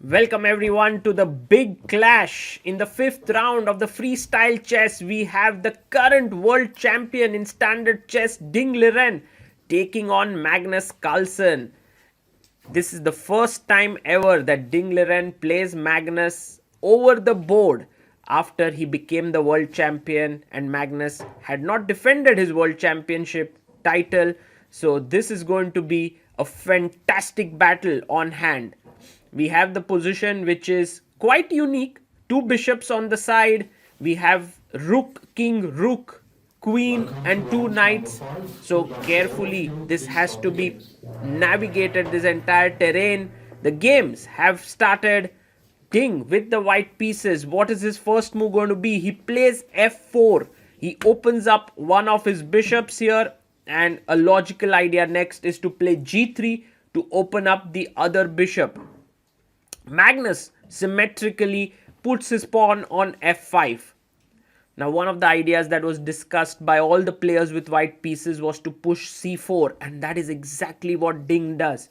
Welcome everyone to the big clash. In the fifth round of the freestyle chess, we have the current world champion in standard chess, Ding Liren, taking on Magnus Carlsen. This is the first time ever that Ding Liren plays Magnus over the board after he became the world champion and Magnus had not defended his world championship title. So this is going to be a fantastic battle on hand. We have the position which is quite unique. Two bishops on the side. We have rook, king, rook, queen and two knights. So carefully this has to be navigated, this entire terrain. The games have started. Ding with the white pieces. What is his first move going to be? He plays f4. He opens up one of his bishops here, and a logical idea next is to play g3 to open up the other bishop. Magnus symmetrically puts his pawn on f5. Now, one of the ideas that was discussed by all the players with white pieces was to push c4, and that is exactly what Ding does.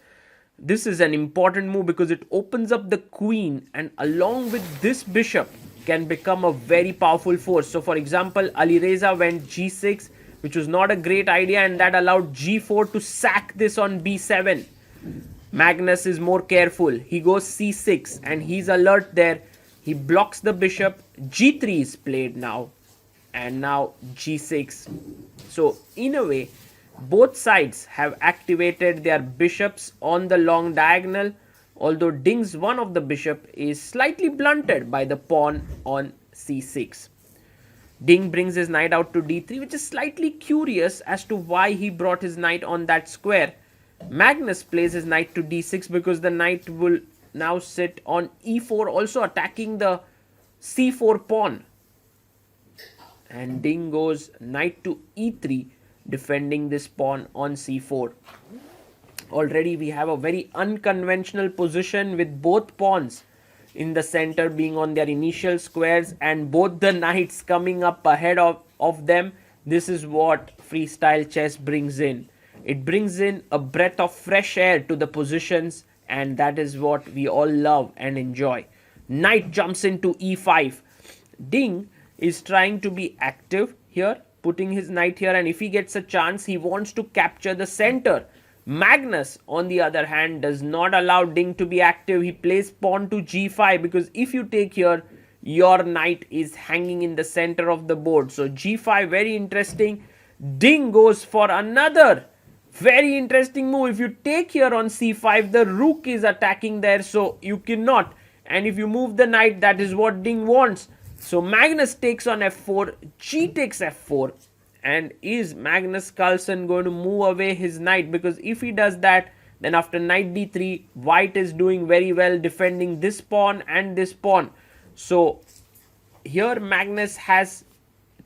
This is an important move because it opens up the queen, and along with this bishop can become a very powerful force. So, for example, Alireza went g6, which was not a great idea, and that allowed g4 to sack this on b7. Magnus is more careful. He goes c6 and he's alert there. He blocks the bishop. g3 is played now. And now g6. So in a way, both sides have activated their bishops on the long diagonal. Although Ding's one of the bishop is slightly blunted by the pawn on c6. Ding brings his knight out to d3, which is slightly curious as to why he brought his knight on that square. Magnus plays his knight to d6 because the knight will now sit on e4, also attacking the c4 pawn. And Ding goes knight to e3, defending this pawn on c4. Already we have a very unconventional position with both pawns in the center being on their initial squares and both the knights coming up ahead of them. This is what freestyle chess brings in. It brings in a breath of fresh air to the positions, and that is what we all love and enjoy. Knight jumps into e5. Ding is trying to be active here, putting his knight here, and if he gets a chance, he wants to capture the center. Magnus, on the other hand, does not allow Ding to be active. He plays pawn to g5 because if you take here, your knight is hanging in the center of the board. So g5, very interesting. Ding goes for another very interesting move. If you take here on c5, the rook is attacking there, so you cannot. And if you move the knight, that is what Ding wants. So Magnus takes on f4, g takes f4. And is Magnus Carlsen going to move away his knight? Because if he does that, then after knight d3, white is doing very well defending this pawn and this pawn. So here Magnus has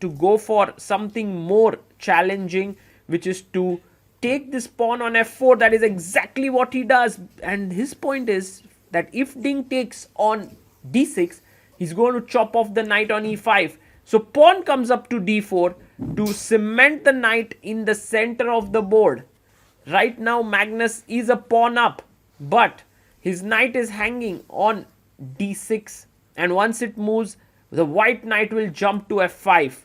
to go for something more challenging, which is to take this pawn on f4. That is exactly what he does. And his point is that if Ding takes on d6, he's going to chop off the knight on e5. So pawn comes up to d4 to cement the knight in the center of the board. Right now Magnus is a pawn up, but his knight is hanging on d6, and once it moves, the white knight will jump to f5.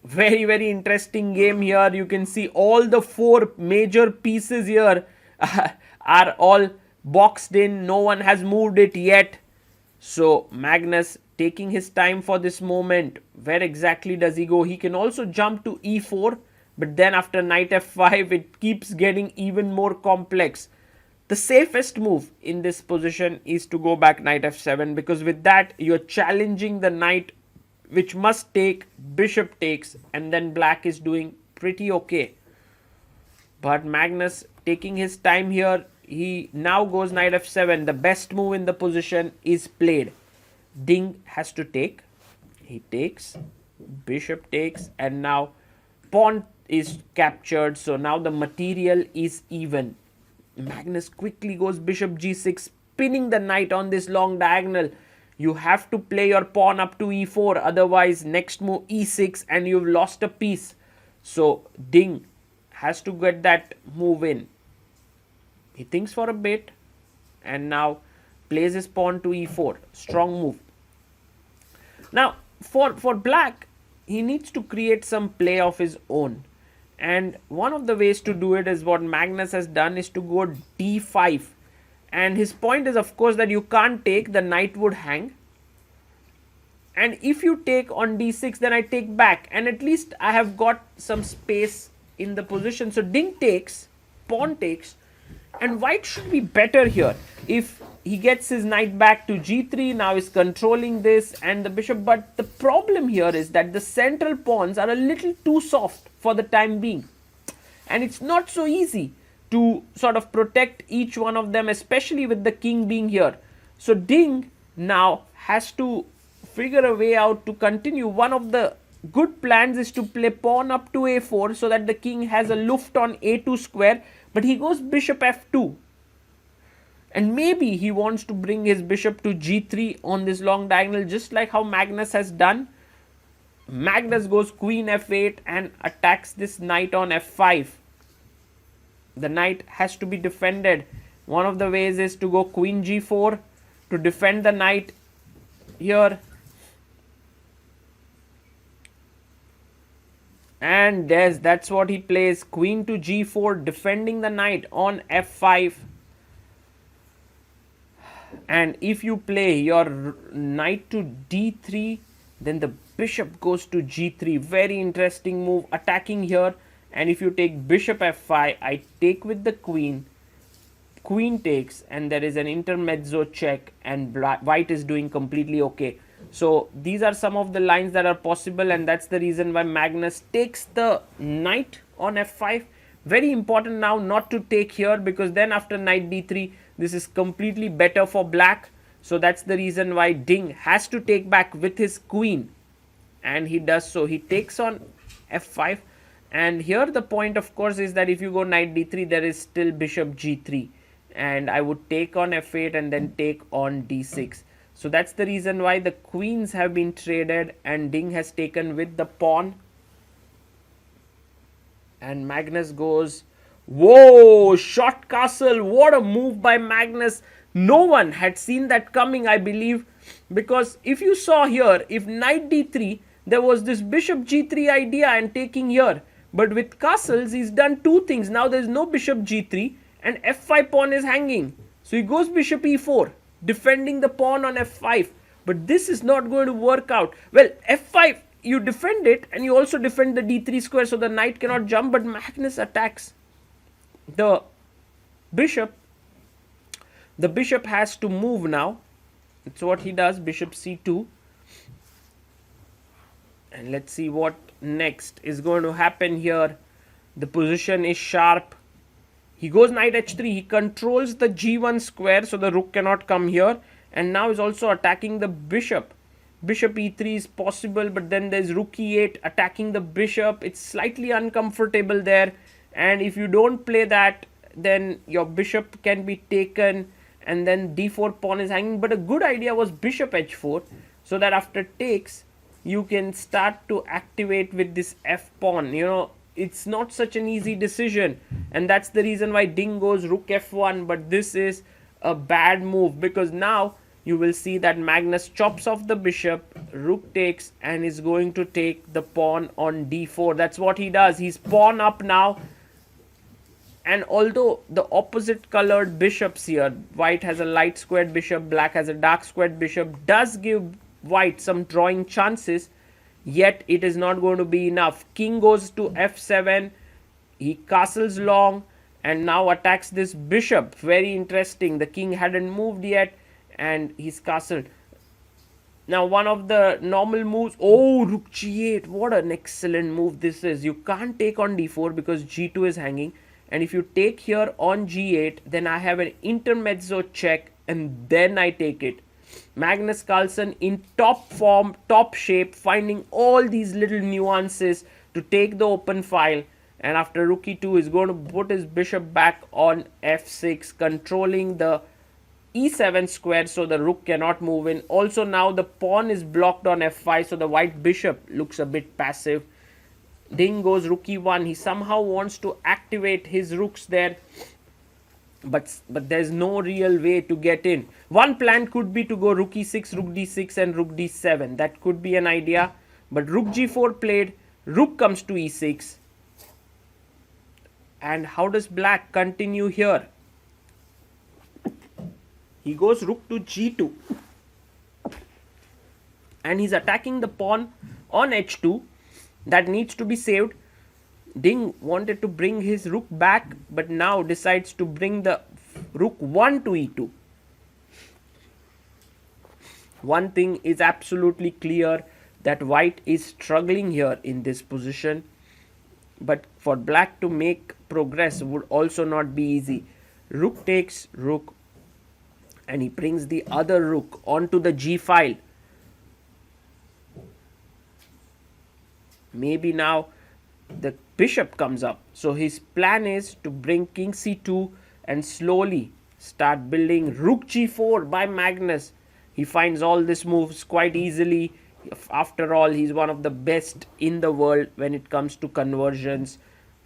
Very interesting game here. You can see all the four major pieces here are all boxed in. No one has moved it yet. So Magnus taking his time for this moment. Where exactly does he go? He can also jump to e4, but then after knight f5 it keeps getting even more complex. The safest move in this position is to go back knight f7, because with that you're challenging the knight, which must take, bishop takes, and then black is doing pretty okay. But Magnus taking his time here. He now goes knight f7. The best move in the position is played. Ding has to take. He takes, bishop takes, and now pawn is captured. So now the material is even. Magnus quickly goes bishop g6, pinning the knight on this long diagonal. You have to play your pawn up to e4, otherwise next move e6 and you've lost a piece. So Ding has to get that move in. He thinks for a bit, and now plays his pawn to e4. Strong move. Now for black, he needs to create some play of his own, and one of the ways to do it is what Magnus has done, is to go d5. And his point is, of course, that you can't take, the knight would hang, and if you take on d6, then I take back, and at least I have got some space in the position. So Ding takes, pawn takes, and white should be better here. If he gets his knight back to g3, now he's controlling this and the bishop. But the problem here is that the central pawns are a little too soft for the time being, and it's not so easy to sort of protect each one of them, especially with the king being here. So Ding now has to figure a way out to continue. One of the good plans is to play pawn up to a4 so that the king has a luft on a2 square, but he goes bishop f2, and maybe he wants to bring his bishop to g3 on this long diagonal, just like how Magnus has done. Magnus goes queen f8 and attacks this knight on f5. The knight has to be defended. One of the ways is to go queen g4 to defend the knight here. And that's what he plays, queen to g4, defending the knight on f5. And if you play your knight to d3, then the bishop goes to g3. Very interesting move, attacking here. And if you take bishop f5, I take with the queen, queen takes, and there is an intermezzo check, and white is doing completely okay. So these are some of the lines that are possible, and that's the reason why Magnus takes the knight on f5. Very important now not to take here, because then after knight d3, this is completely better for black. So that's the reason why Ding has to take back with his queen, and he does so. He takes on f5, and here the point, of course, is that if you go knight d3, there is still bishop g3, and I would take on f8 and then take on d6. So that's the reason why the queens have been traded, and Ding has taken with the pawn. And Magnus goes, whoa, short castle. What a move by Magnus. No one had seen that coming, I believe, because if you saw here, if knight d3, there was this bishop g3 idea and taking here. But with castles, he's done two things. Now there's no bishop g3, and f5 pawn is hanging. So he goes bishop e4, defending the pawn on f5. But this is not going to work out. Well, f5, you defend it, and you also defend the d3 square, so the knight cannot jump. But Magnus attacks the bishop. The bishop has to move now. That's what he does, bishop c2. And let's see what next is going to happen here. The position is sharp. He goes knight h3. He controls the g1 square, so the rook cannot come here. And now he's also attacking the bishop. Bishop e3 is possible, but then there's rook e8 attacking the bishop. It's slightly uncomfortable there. And if you don't play that, then your bishop can be taken, and then d4 pawn is hanging. But a good idea was bishop h4, so that after takes, you can start to activate with this f pawn. You know, it's not such an easy decision, and that's the reason why Ding goes rook f1. But this is a bad move, because now you will see that Magnus chops off the bishop, rook takes, and is going to take the pawn on d4. That's what he does. He's pawn up now. And although the opposite colored bishops here, white has a light squared bishop, black has a dark squared bishop, does give white some drawing chances, yet it is not going to be enough. King goes to f7, he castles long, and now attacks this bishop. Very interesting. The king hadn't moved yet, and he's castled. Now one of the normal moves, oh, rook g8, what an excellent move this is. You can't take on d4 because g2 is hanging. And if you take here on g8, then I have an intermezzo check, and then I take it. Magnus Carlsen in top form, top shape, finding all these little nuances to take the open file. And after rook e2, he's going to put his bishop back on f6, controlling the e7 square, so the rook cannot move in. Also now the pawn is blocked on f5, so the white bishop looks a bit passive. Ding goes rook e1. He somehow wants to activate his rooks there. but there's no real way to get in. One plan could be to go rook e6, rook d6 and rook d7. That could be an idea, but rook g4 played, rook comes to e6. And how does black continue here? He goes rook to g2 and he's attacking the pawn on h2 that needs to be saved. Ding wanted to bring his rook back, but now decides to bring the rook 1 to e2. One thing is absolutely clear, that white is struggling here in this position, but for black to make progress would also not be easy. Rook takes rook and he brings the other rook onto the g file. Maybe now the bishop comes up. So his plan is to bring king c2 and slowly start building rook g4 by Magnus. He finds all these moves quite easily. After all, he's one of the best in the world when it comes to conversions.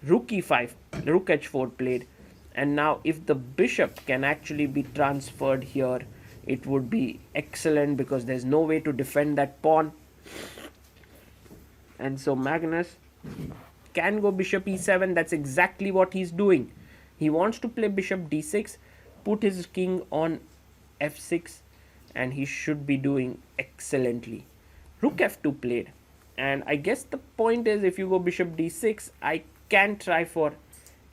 Rook e5, rook h4 played. And now if the bishop can actually be transferred here, it would be excellent because there's no way to defend that pawn. And so Magnus can go bishop e7. That's exactly what he's doing. He wants to play bishop d6, put his king on f6, and he should be doing excellently. Rook f2 played, and I guess the point is, if you go bishop d6, I can try for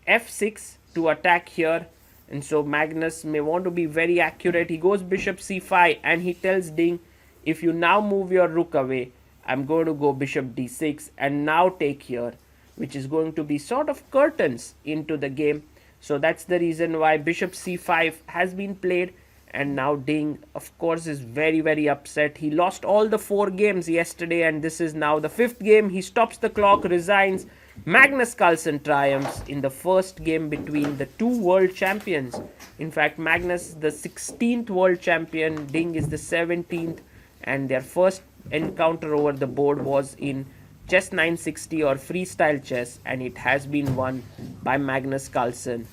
f6 to attack here. And so Magnus may want to be very accurate. He goes bishop c5 and he tells Ding, if you now move your rook away, I'm going to go bishop d6 and now take here, which is going to be sort of curtains into the game. So that's the reason why bishop c5 has been played. And now Ding, of course, is very, very upset. He lost all the 4 games yesterday and this is now the 5th game. He stops the clock, resigns. Magnus Carlsen triumphs in the first game between the two world champions. In fact, Magnus is the 16th world champion, Ding is the 17th, and their first encounter over the board was in Chess 960 or Freestyle chess, and it has been won by Magnus Carlsen.